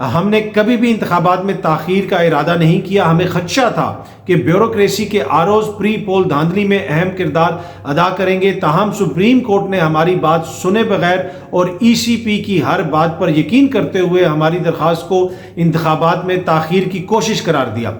ہم نے کبھی بھی انتخابات میں تاخیر کا ارادہ نہیں کیا. ہمیں خدشہ تھا کہ بیوروکریسی کے آروز پری پول دھاندلی میں اہم کردار ادا کریں گے. تاہم سپریم کورٹ نے ہماری بات سنے بغیر اور ای سی پی کی ہر بات پر یقین کرتے ہوئے ہماری درخواست کو انتخابات میں تاخیر کی کوشش قرار دیا.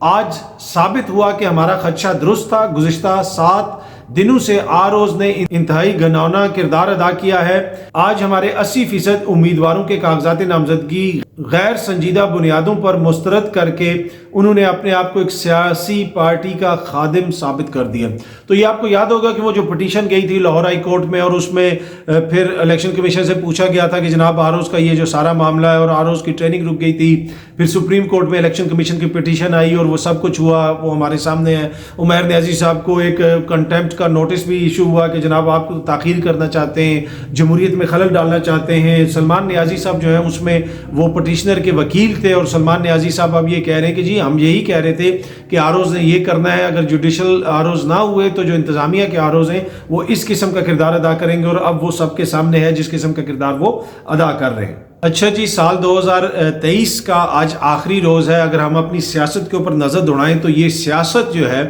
آج ثابت ہوا کہ ہمارا خدشہ درست تھا. گزشتہ 7 دنوں سے آروز نے انتہائی گھناؤنا کردار ادا کیا ہے. آج ہمارے 80% امیدواروں کے کاغذات نامزدگی غیر سنجیدہ بنیادوں پر مسترد کر کے انہوں نے اپنے آپ کو ایک سیاسی پارٹی کا خادم ثابت کر دیا. تو یہ آپ کو یاد ہوگا کہ وہ جو پٹیشن گئی تھی لاہور ہائی کورٹ میں، اور اس میں پھر الیکشن کمیشن سے پوچھا گیا تھا کہ جناب آروز کا یہ جو سارا معاملہ ہے، اور آروز کی ٹریننگ رک گئی تھی. پھر سپریم کورٹ میں الیکشن کمیشن کی پٹیشن آئی اور وہ سب کچھ ہوا، وہ ہمارے سامنے ہے. عمیر نیازی صاحب کو ایک کنٹیمپٹ کا نوٹس بھی ایشو ہوا کہ جناب آپ تاخیر کرنا چاہتے ہیں، جمہوریت میں خلل ڈالنا چاہتے ہیں. سلمان نیازی صاحب جو ہیں اس میں وہ پٹیشنر کے وکیل تھے، اور سلمان نیازی صاحب اب یہ کہہ رہے ہیں کہ جی ہم یہی کہہ رہے تھے کہ آروز نے یہ کرنا ہے، اگر جوڈیشل آروز نہ ہوئے تو جو انتظامیہ کے آروز ہیں وہ اس قسم کا کردار ادا کریں گے، اور اب وہ سب کے سامنے ہے جس قسم کا کردار وہ ادا کر رہے ہیں. اچھا جی، سال 2023 کا آج آخری روز ہے. اگر ہم اپنی سیاست کے اوپر نظر دوڑائیں تو یہ سیاست جو ہے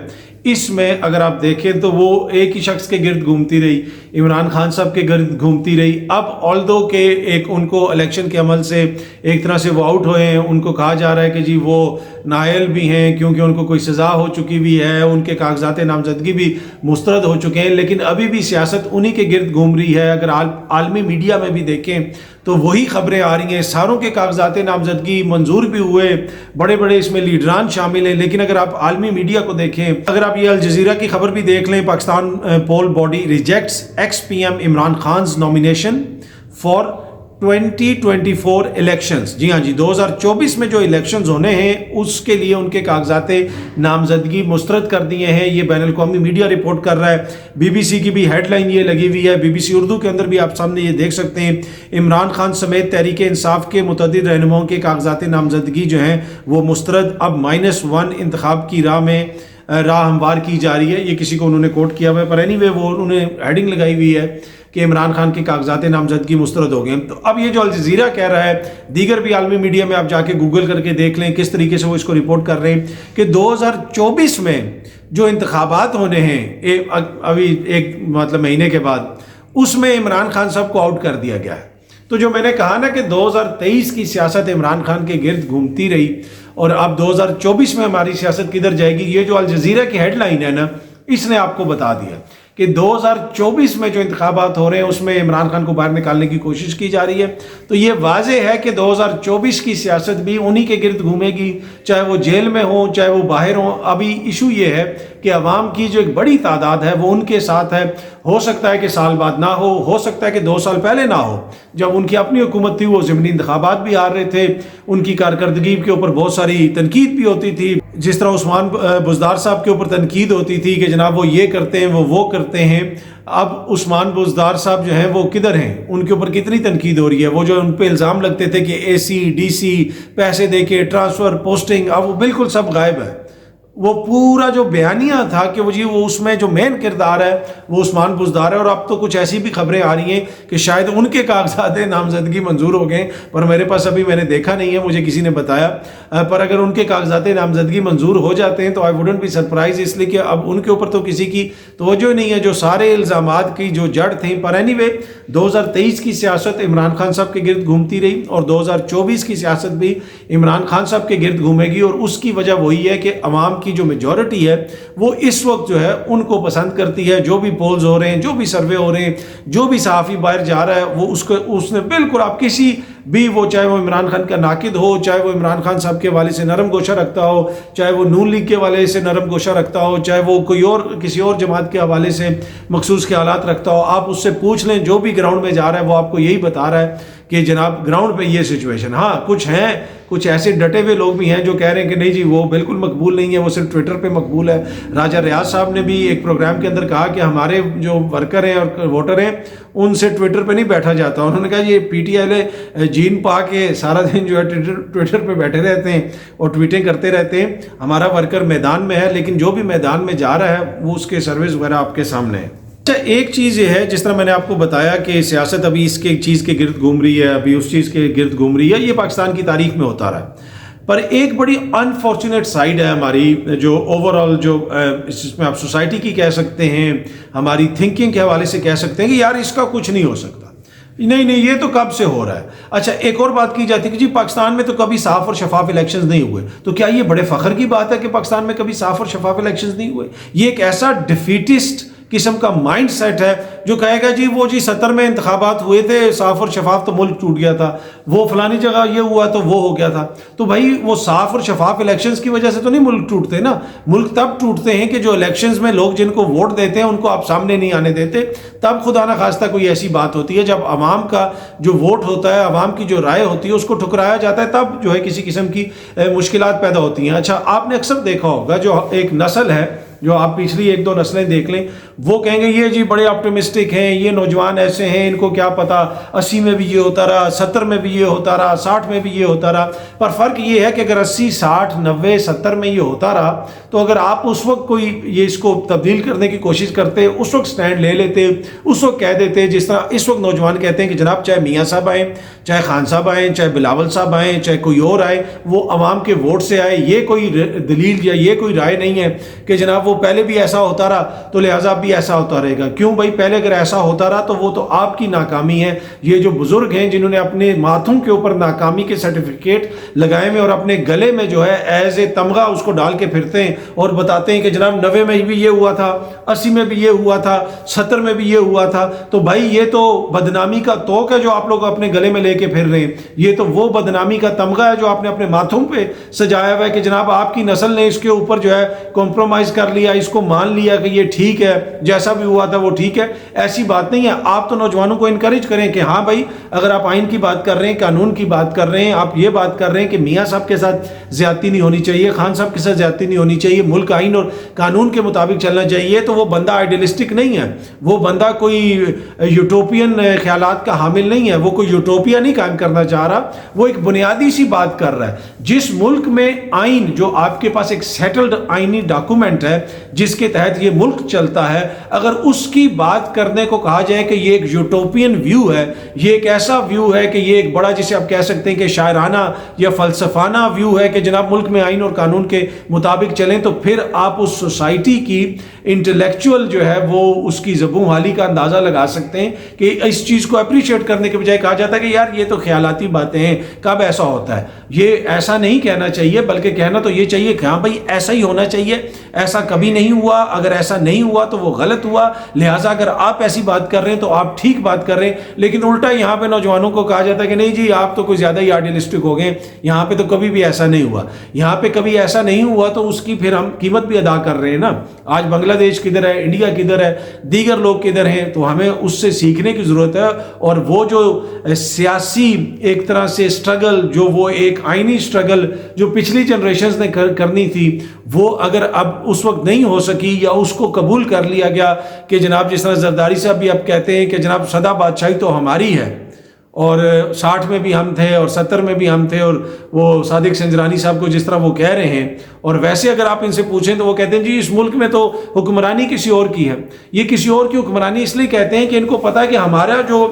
اس میں اگر آپ دیکھیں تو وہ ایک ہی شخص کے گرد گھومتی رہی، عمران خان صاحب کے گرد گھومتی رہی. اب آلدو کہ ایک ان کو الیکشن کے عمل سے ایک طرح سے وہ آؤٹ ہوئے ہیں، ان کو کہا جا رہا ہے کہ جی وہ نااہل بھی ہیں کیونکہ ان کو کوئی سزا ہو چکی بھی ہے، ان کے کاغذات نامزدگی بھی مسترد ہو چکے ہیں، لیکن ابھی بھی سیاست انہی کے گرد گھوم رہی ہے. اگر عالمی میڈیا میں بھی دیکھیں تو وہی خبریں آ رہی ہیں. ساروں کے کاغذات نامزدگی منظور بھی ہوئے، بڑے بڑے اس میں لیڈران شامل ہیں، لیکن اگر آپ عالمی میڈیا کو دیکھیں، اگر آپ یہ الجزیرہ کی خبر بھی دیکھ لیں، Pakistan poll body rejects ex P M Imran Khan's nomination for 2024 elections. جی ہاں جی، 2024 میں جو الیکشنز ہونے ہیں اس کے لیے ان کے کاغذات نامزدگی مسترد کر دیے ہیں. یہ بین الاقوامی میڈیا رپورٹ کر رہا ہے. بی بی سی کی بھی ہیڈ لائن یہ لگی ہوئی ہے، بی بی سی اردو کے اندر بھی آپ سامنے یہ دیکھ سکتے ہیں. عمران خان سمیت تحریک انصاف کے متعدد رہنماؤں کے کاغذات نامزدگی جو ہیں وہ مسترد. اب -1 انتخاب کی راہ میں راہ ہموار کی جا رہی ہے. یہ کسی کو انہوں نے کوٹ کیا ہوا ہے، پر اینی وے وہ انہوں نے ہیڈنگ لگائی ہوئی ہے کہ عمران خان کے کاغذات نامزدگی مسترد ہو گئے. تو اب یہ جو الجزیرہ کہہ رہا ہے، دیگر بھی عالمی میڈیا میں آپ جا کے گوگل کر کے دیکھ لیں کس طریقے سے وہ اس کو رپورٹ کر رہے ہیں کہ 2024 میں جو انتخابات ہونے ہیں ابھی ایک مہینے کے بعد، اس میں عمران خان صاحب کو آؤٹ کر دیا گیا ہے. تو جو میں نے کہا نا کہ 2023 کی سیاست عمران خان کے گرد گھومتی رہی، اور اب 2024 میں ہماری سیاست کدھر جائے گی، یہ جو الجزیرہ کی ہیڈ لائن ہے نا، اس نے آپ کو بتا دیا کہ 2024 میں جو انتخابات ہو رہے ہیں اس میں عمران خان کو باہر نکالنے کی کوشش کی جا رہی ہے. تو یہ واضح ہے کہ 2024 کی سیاست بھی انہی کے گرد گھومے گی، چاہے وہ جیل میں ہوں چاہے وہ باہر ہوں. ابھی ایشو یہ ہے کہ عوام کی جو ایک بڑی تعداد ہے وہ ان کے ساتھ ہے. ہو سکتا ہے کہ سال بعد نہ ہو سکتا ہے کہ 2 سال پہلے نہ ہو. جب ان کی اپنی حکومت تھی وہ ضمنی انتخابات بھی ہار رہے تھے، ان کی کارکردگی کے اوپر بہت ساری تنقید بھی ہوتی تھی، جس طرح عثمان بزدار صاحب کے اوپر تنقید ہوتی تھی کہ جناب وہ یہ کرتے ہیں وہ کرتے ہیں. اب عثمان بزدار صاحب جو ہیں وہ کدھر ہیں، ان کے اوپر کتنی تنقید ہو رہی ہے. وہ جو ان پہ الزام لگتے تھے کہ اے سی ڈی سی پیسے دے کے ٹرانسفر پوسٹنگ، اب وہ بالکل سب غائب ہے. وہ پورا جو بیانیہ تھا کہ وہ اس میں جو مین کردار ہے وہ عثمان بزدار ہے. اور اب تو کچھ ایسی بھی خبریں آ رہی ہیں کہ شاید ان کے کاغذات نامزدگی منظور ہو گئے، پر میرے پاس ابھی میں نے دیکھا نہیں ہے، مجھے کسی نے بتایا. پر اگر ان کے کاغذات نامزدگی منظور ہو جاتے ہیں تو آئی ووڈنٹ بی سرپرائز، اس لیے کہ اب ان کے اوپر تو کسی کی توجہ نہیں ہے، جو سارے الزامات کی جو جڑ تھیں. پر اینی وے 2023 کی سیاست عمران خان صاحب کے گرد گھومتی رہی، اور 2024 کی سیاست بھی عمران خان صاحب کے گرد گھومے گی. اور اس کی وجہ وہی ہے کہ عوام کی جو میجورٹی ہے وہ اس وقت جو ہے ان کو پسند کرتی ہے. جو بھی پولز ہو رہے ہیں، جو بھی سروے ہو رہے ہیں، جو بھی صحافی باہر جا رہا ہے، وہ اس نے بالکل، آپ کسی بھی، وہ چاہے وہ عمران خان کا ناقد ہو، چاہے وہ عمران خان صاحب کے والے سے نرم گوشہ رکھتا ہو، چاہے وہ نون لیگ کے والے سے نرم گوشہ رکھتا ہو، چاہے وہ کوئی اور کسی اور جماعت کے حوالے سے مخصوص خیالات رکھتا ہو، آپ اس سے پوچھ لیں. جو بھی گراؤنڈ میں جا رہا ہے وہ آپ کو یہی بتا رہا ہے کہ جناب گراؤنڈ پہ یہ سچویشن. ہاں کچھ ایسے ڈٹے ہوئے لوگ بھی ہیں جو کہہ رہے ہیں کہ نہیں جی وہ بالکل مقبول نہیں ہے، وہ صرف ٹویٹر پہ مقبول ہے. راجہ ریاض صاحب نے بھی ایک پروگرام کے اندر کہا کہ ہمارے جو ورکر ہیں اور ووٹر ہیں ان سے ٹویٹر پہ نہیں بیٹھا جاتا. انہوں نے کہا یہ پی ٹی آئی والے جین پا کے سارا دن جو ہے ٹویٹر پہ بیٹھے رہتے ہیں اور ٹویٹیں کرتے رہتے ہیں. ہمارا ورکر میدان میں ہے، لیکن جو بھی میدان میں جا رہا ہے وہ اس کے سروس وغیرہ آپ کے سامنے ہے. اچھا، ایک چیز یہ ہے، جس طرح میں نے آپ کو بتایا کہ سیاست ابھی اس کے چیز کے گرد گھوم رہی ہے، ابھی اس چیز کے گرد گھوم رہی ہے، یہ پاکستان کی تاریخ میں ہوتا رہا ہے، پر ایک بڑی انفارچونیٹ سائیڈ ہے ہماری، جو اوور آل جو اس میں آپ سوسائٹی کی کہہ سکتے ہیں، ہماری تھنکنگ کے حوالے سے کہہ سکتے ہیں کہ یار اس کا کچھ نہیں ہو سکتا، نہیں یہ تو کب سے ہو رہا ہے۔ اچھا، ایک اور بات کی جاتی ہے کہ جی پاکستان میں تو کبھی صاف اور شفاف الیکشنز نہیں ہوئے، تو کیا یہ بڑے فخر کی بات ہے کہ پاکستان میں کبھی صاف اور شفاف الیکشنز نہیں ہوئے؟ یہ ایک ایسا ڈیفیٹسٹ قسم کا مائنڈ سیٹ ہے جو کہے گا جی وہ 70 میں انتخابات ہوئے تھے صاف اور شفاف تو ملک ٹوٹ گیا تھا، وہ فلانی جگہ یہ ہوا تو وہ ہو گیا تھا۔ تو بھائی وہ صاف اور شفاف الیکشنز کی وجہ سے تو نہیں ملک ٹوٹتے نا، ملک تب ٹوٹتے ہیں کہ جو الیکشنز میں لوگ جن کو ووٹ دیتے ہیں ان کو آپ سامنے نہیں آنے دیتے، تب خدا نہ خواستہ کوئی ایسی بات ہوتی ہے جب عوام کا جو ووٹ ہوتا ہے، عوام کی جو رائے ہوتی ہے اس کو ٹھکرایا جاتا ہے، تب جو ہے کسی قسم کی مشکلات پیدا ہوتی ہیں۔ اچھا، آپ نے اکثر دیکھا ہوگا جو ایک نسل ہے، جو آپ پچھلی 1-2 نسلیں دیکھ لیں، وہ کہیں گے یہ جی بڑے آپٹیمسٹک ہیں، یہ نوجوان ایسے ہیں، ان کو کیا پتا 80 میں بھی یہ ہوتا رہا، 70 میں بھی یہ ہوتا رہا، 60 میں بھی یہ ہوتا رہا۔ پر فرق یہ ہے کہ اگر 80 60 90 70 میں یہ ہوتا رہا تو اگر آپ اس وقت کوئی یہ اس کو تبدیل کرنے کی کوشش کرتے، اس وقت سٹینڈ لے لیتے، اس وقت کہہ دیتے، جس طرح اس وقت نوجوان کہتے ہیں کہ جناب چاہے میاں صاحب آئیں، چاہے خان صاحب آئیں، چاہے بلاول صاحب آئیں، چاہے کوئی اور آئے، وہ عوام کے ووٹ سے آئے، یہ کوئی دلیل یا یہ کوئی رائے نہیں ہے کہ جناب وہ پہلے بھی ایسا ہوتا رہا تو لہٰذا بھی ایسا ہوتا رہے گا۔ کیوں بھائی؟ پہلے اگر ایسا ہوتا رہا تو وہ تو آپ کی ناکامی ہے۔ یہ جو بزرگ ہیں جنہوں نے اپنے ماتھوں کے اوپر ناکامی کے سرٹیفکیٹ لگائے ہوئے اور اپنے گلے میں جو ہے ایز اے تمغہ اس کو ڈال کے پھرتے ہیں اور بتاتے ہیں کہ جناب 90 میں بھی یہ ہوا تھا، 80 میں بھی یہ ہوا تھا، 70 میں بھی یہ ہوا تھا، تو بھائی یہ تو بدنامی کا توق ہے جو آپ لوگ اپنے گلے میں لے کے پھر رہے ہیں، یہ تو وہ بدنامی کا تمغہ ہے جو آپ نے اپنے ماتھوں پہ سجایا ہوا ہے کہ جناب آپ کی نسل نے اس کے اوپر جو ہے کمپرومائز کر لیا، اس کو مان لیا کہ یہ ٹھیک ہے، جیسا بھی ہوا تھا وہ ٹھیک ہے۔ ایسی بات نہیں ہے۔ آپ تو نوجوانوں کو انکریج کریں کہ ہاں بھائی، اگر آپ آئین کی بات کر رہے ہیں، قانون کی بات کر رہے ہیں، آپ یہ بات کر رہے ہیں کہ میاں صاحب کے ساتھ زیادتی نہیں ہونی چاہیے، خان صاحب کے ساتھ زیادتی نہیں ہونی چاہیے، ملک آئین اور قانون کے مطابق چلنا چاہیے، تو وہ بندہ آئیڈیلسٹک نہیں ہے، وہ بندہ کوئی یوٹوپین خیالات کا حامل نہیں ہے، وہ کوئی یوٹوپیا نہیں قائم کرنا چاہ رہا، وہ ایک بنیادی سی بات کر رہا ہے۔ جس ملک میں آئین، جو آپ کے پاس ایک سیٹلڈ آئینی ڈاکومنٹ ہے جس کے تحت یہ ملک چلتا ہے، اگر اس کی بات کرنے کو کہا جائے کہ یہ ایک یوٹوپین ویو ہے، یہ ایک ایسا ویو ہے کہ یہ ایک بڑا، جسے آپ کہہ سکتے ہیں کہ شاعرانہ یا فلسفانہ ویو ہے کہ جناب ملک میں آئین اور قانون کے مطابق چلیں، تو پھر آپ اس سوسائٹی کی انٹلیکچوئل جو ہے وہ اس کی زبوں حالی کا اندازہ لگا سکتے ہیں کہ اس چیز کو اپریشیٹ کرنے کے بجائے کہا جاتا ہے کہ یار یہ تو خیالاتی باتیں ہیں، کب ایسا ہوتا ہے۔ یہ ایسا نہیں کہنا چاہیے، بلکہ کہنا تو یہ چاہیے کہ ہاں بھائی ایسا ہی ہونا چاہیے، ایسا کبھی نہیں ہوا، اگر ایسا نہیں ہوا تو وہ غلط ہوا، لہٰذا اگر آپ ایسی بات کر رہے ہیں تو آپ ٹھیک بات کر رہے ہیں۔ لیکن الٹا یہاں پہ نوجوانوں کو کہا جاتا ہے کہ نہیں جی آپ تو کوئی زیادہ ہی آئیڈیلسٹک ہو گئے، یہاں پہ تو کبھی بھی ایسا نہیں ہوا، یہاں پہ کبھی ایسا نہیں ہوا تو اس کی پھر ہم قیمت بھی ادا کر رہے ہیں نا۔ آج بنگلہ دیش کدھر ہے، انڈیا کدھر ہے، دیگر لوگ کدھر ہیں، تو ہمیں اس سے سیکھنے کی ضرورت ہے۔ اور وہ جو سیاسی ایک طرح سے سٹرگل، جو وہ ایک آئینی سٹرگل جو پچھلی جنریشنز نے کرنی تھی، وہ اگر اب اس وقت نہیں ہو سکی یا اس کو قبول کر لیا گیا کہ جناب جس طرح زرداری صاحب بھی اب کہتے ہیں کہ جناب سدا بادشاہی تو ہماری ہے، اور 60 میں بھی ہم تھے اور 70 میں بھی ہم تھے، اور وہ صادق سنجرانی صاحب کو جس طرح وہ کہہ رہے ہیں، اور ویسے اگر آپ ان سے پوچھیں تو وہ کہتے ہیں جی اس ملک میں تو حکمرانی کسی اور کی ہے۔ یہ کسی اور کی حکمرانی اس لیے کہتے ہیں کہ ان کو پتہ ہے کہ ہمارا جو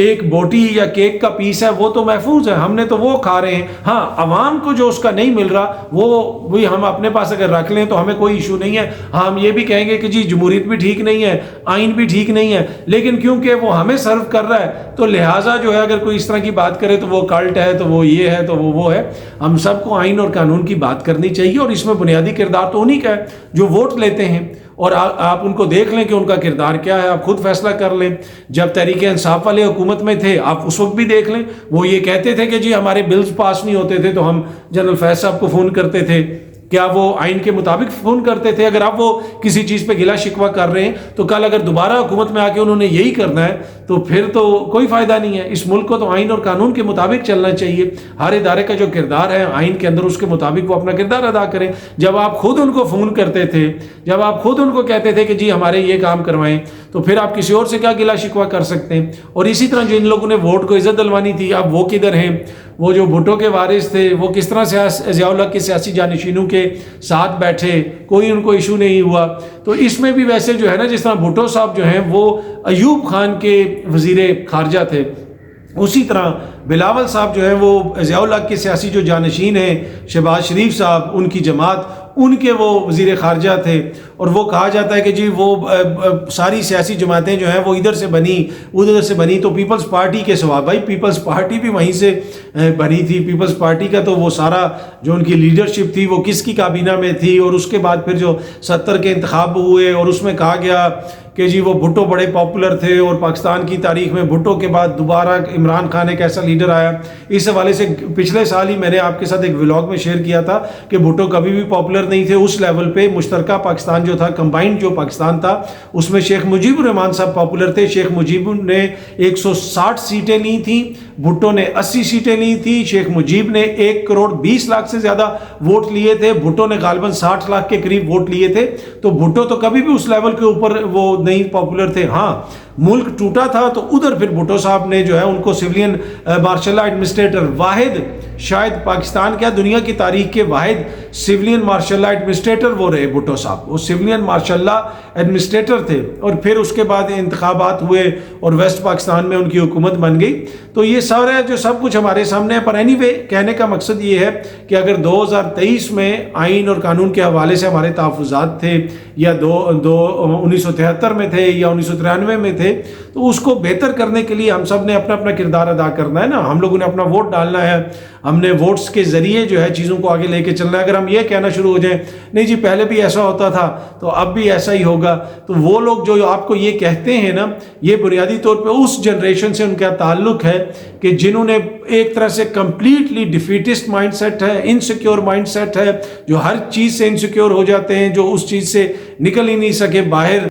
ایک بوٹی یا کیک کا پیس ہے وہ تو محفوظ ہے، ہم نے تو وہ کھا رہے ہیں، ہاں عوام کو جو اس کا نہیں مل رہا وہ ہم اپنے پاس اگر رکھ لیں تو ہمیں کوئی ایشو نہیں ہے۔ ہاں ہم یہ بھی کہیں گے کہ جی جمہوریت بھی ٹھیک نہیں ہے، آئین بھی ٹھیک نہیں ہے، لیکن کیونکہ وہ ہمیں سرو کر رہا ہے تو لہٰذا جو ہے اگر کوئی اس طرح کی بات کرے تو وہ کلٹ ہے، تو وہ یہ ہے، تو وہ ہے۔ ہم سب کو آئین اور قانون کی بات کرنی چاہیے، اور اس میں بنیادی کردار تو انہی کا ہے جو ووٹ لیتے ہیں، اور آپ ان کو دیکھ لیں کہ ان کا کردار کیا ہے، آپ خود فیصلہ کر لیں۔ جب تحریک انصاف والے حکومت میں تھے آپ اس وقت بھی دیکھ لیں، وہ یہ کہتے تھے کہ جی ہمارے بلز پاس نہیں ہوتے تھے تو ہم جنرل فیض صاحب کو فون کرتے تھے، کیا وہ آئین کے مطابق فون کرتے تھے؟ اگر آپ وہ کسی چیز پہ گلا شکوہ کر رہے ہیں تو کل اگر دوبارہ حکومت میں آ کے انہوں نے یہی کرنا ہے تو پھر تو کوئی فائدہ نہیں ہے۔ اس ملک کو تو آئین اور قانون کے مطابق چلنا چاہیے، ہر ادارے کا جو کردار ہے آئین کے اندر اس کے مطابق وہ اپنا کردار ادا کریں۔ جب آپ خود ان کو فون کرتے تھے، جب آپ خود ان کو کہتے تھے کہ جی ہمارے یہ کام کروائیں، تو پھر آپ کسی اور سے کیا گلا شکوہ کر سکتے ہیں؟ اور اسی طرح جو ان لوگوں نے ووٹ کو عزت دلوانی تھی، اب وہ کدھر ہیں؟ وہ جو بھٹو کے وارث تھے وہ کس طرح سے ضیاء الحق کے سیاسی جانشینوں کے ساتھ بیٹھے، کوئی ان کو ایشو نہیں ہوا. تو اس میں بھی ویسے جو ہے نا، جس طرح بھٹو صاحب جو ہیں وہ ایوب خان کے وزیر خارجہ تھے، اسی طرح بلاول صاحب جو ہیں وہ ضیاء الحق کے سیاسی جو جانشین ہیں، شہباز شریف صاحب ان کی جماعت، ان کے وہ وزیر خارجہ تھے. اور وہ کہا جاتا ہے کہ جی وہ ساری سیاسی جماعتیں جو ہیں وہ ادھر سے بنی ادھر سے بنی، تو پیپلز پارٹی کے سوا، بھائی پیپلز پارٹی بھی وہیں سے بنی تھی. پیپلز پارٹی کا تو وہ سارا جو ان کی لیڈرشپ تھی وہ کس کی کابینہ میں تھی، اور اس کے بعد پھر جو 70 کے انتخاب ہوئے اور اس میں کہا گیا کہ جی وہ بھٹو بڑے پاپولر تھے، اور پاکستان کی تاریخ میں بھٹو کے بعد دوبارہ عمران خان ایک ایسا لیڈر آیا. اس حوالے سے پچھلے سال ہی میں نے آپ کے ساتھ ایک ولاگ میں شیئر کیا تھا کہ بھٹو کبھی بھی پاپولر نہیں تھے. اس لیول پہ مشترکہ پاکستان جو تھا، کمبائنڈ جو پاکستان تھا، اس میں شیخ مجیب الرحمان صاحب پاپولر تھے. شیخ مجیب نے 160 سیٹیں لی تھیں، بھٹو نے 80 سیٹیں لی تھی. شیخ مجیب نے 1 کروڑ 20 لاکھ سے زیادہ ووٹ لیے تھے، بھٹو نے غالباً 60 لاکھ کے قریب ووٹ لیے تھے. تو بھٹو تو کبھی بھی اس لیول کے اوپر وہ نہیں پاپولر تھے. ہاں ملک ٹوٹا تھا تو ادھر پھر بھٹو صاحب نے جو ہے ان کو سیولین مارشل لا ایڈمنسٹریٹر، واحد شاید پاکستان کیا دنیا کی تاریخ کے واحد سیولین مارشل لا ایڈمنسٹریٹر وہ رہے بھٹو صاحب. وہ سیولین مارشل لا ایڈمنسٹریٹر تھے، اور پھر اس کے بعد انتخابات ہوئے اور ویسٹ پاکستان میں ان کی حکومت بن گئی. تو یہ سارا جو سب کچھ ہمارے سامنے ہے. پر اینی وے کہنے کا مقصد یہ ہے کہ اگر 2023 میں آئین اور قانون کے حوالے سے ہمارے تحفظات تھے، یا 1973 میں تھے یا 1993 میں تھے، تو اس کو بہتر کرنے کے لیے ہم سب نے اپنا اپنا کردار ادا کرنا ہے نا. ہم لوگوں نے اپنا ووٹ ڈالنا ہے، ہم نے ووٹس کے ذریعے جو ہے چیزوں کو آگے لے کے چلنا ہے. اگر ہم یہ کہنا شروع ہو جائیں نہیں جی پہلے بھی ایسا ہوتا تھا تو اب بھی ایسا ہی ہوگا، تو وہ لوگ جو آپ کو یہ کہتے ہیں نا، یہ بنیادی طور پہ اس جنریشن سے ان کا تعلق ہے کہ جنہوں نے ایک طرح سے کمپلیٹلی ڈیفیٹسٹ مائنڈ سیٹ ہے، انسیکیور مائنڈ سیٹ ہے، جو ہر چیز سے انسیکیور ہو جاتے ہیں، جو اس چیز سے نکل ہی نہیں سکے باہر.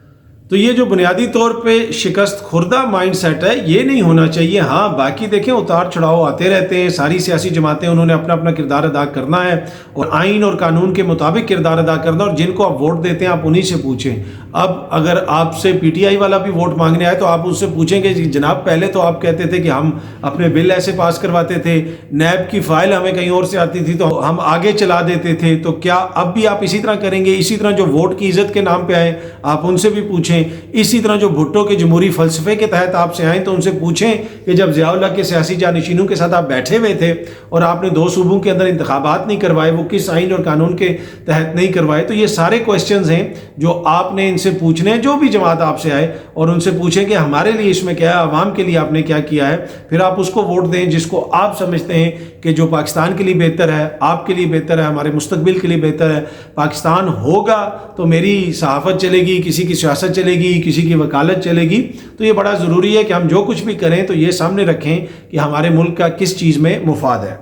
تو یہ جو بنیادی طور پہ شکست خوردہ مائنڈ سیٹ ہے، یہ نہیں ہونا چاہیے. ہاں باقی دیکھیں اتار چڑھاؤ آتے رہتے ہیں، ساری سیاسی جماعتیں انہوں نے اپنا اپنا کردار ادا کرنا ہے، اور آئین اور قانون کے مطابق کردار ادا کرنا. اور جن کو آپ ووٹ دیتے ہیں آپ انہی سے پوچھیں. اب اگر آپ سے پی ٹی آئی والا بھی ووٹ مانگنے آئے تو آپ ان سے پوچھیں کہ جناب پہلے تو آپ کہتے تھے کہ ہم اپنے بل ایسے پاس کرواتے تھے، نیب کی فائل ہمیں کہیں اور سے آتی تھی تو ہم آگے چلا دیتے تھے، تو کیا اب بھی آپ اسی طرح کریں گے؟ اسی طرح جو ووٹ کی عزت کے نام پہ آئے آپ ان سے بھی پوچھیں. اسی طرح جو بھٹو کے جمہوری فلسفے کے تحت آپ سے آئیں تو ان سے پوچھیں کہ جب ضیاء الحق کے سیاسی جانشینوں کے ساتھ آپ بیٹھے ہوئے تھے اور آپ نے 2 صوبوں کے اندر انتخابات نہیں کروائے، وہ کس آئین اور قانون کے تحت نہیں کروائے؟ تو یہ سارے کویسچنز ہیں جو آپ نے ان سے پوچھنے ہیں، جو بھی جماعت آپ سے آئے، اور ان سے پوچھیں کہ ہمارے لیے اس میں کیا ہے، عوام کے لیے آپ نے کیا کیا ہے. پھر آپ اس کو ووٹ دیں جس کو آپ سمجھتے ہیں کہ جو پاکستان کے لیے بہتر ہے، آپ کے لیے بہتر ہے، ہمارے مستقبل کے لیے بہتر ہے. پاکستان ہوگا تو میری صحافت چلے گی، کسی کی سیاست چلے گی، کسی کی وکالت چلے گی. تو یہ بڑا ضروری ہے کہ ہم جو کچھ بھی کریں تو یہ سامنے رکھیں کہ ہمارے ملک کا کس چیز میں مفاد ہے.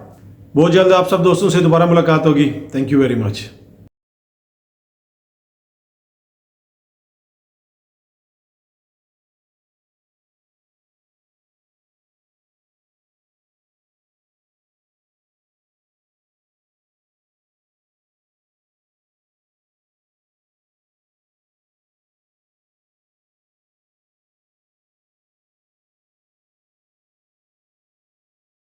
بہت جلد آپ سب دوستوں سے دوبارہ ملاقات ہوگی. Thank you very much.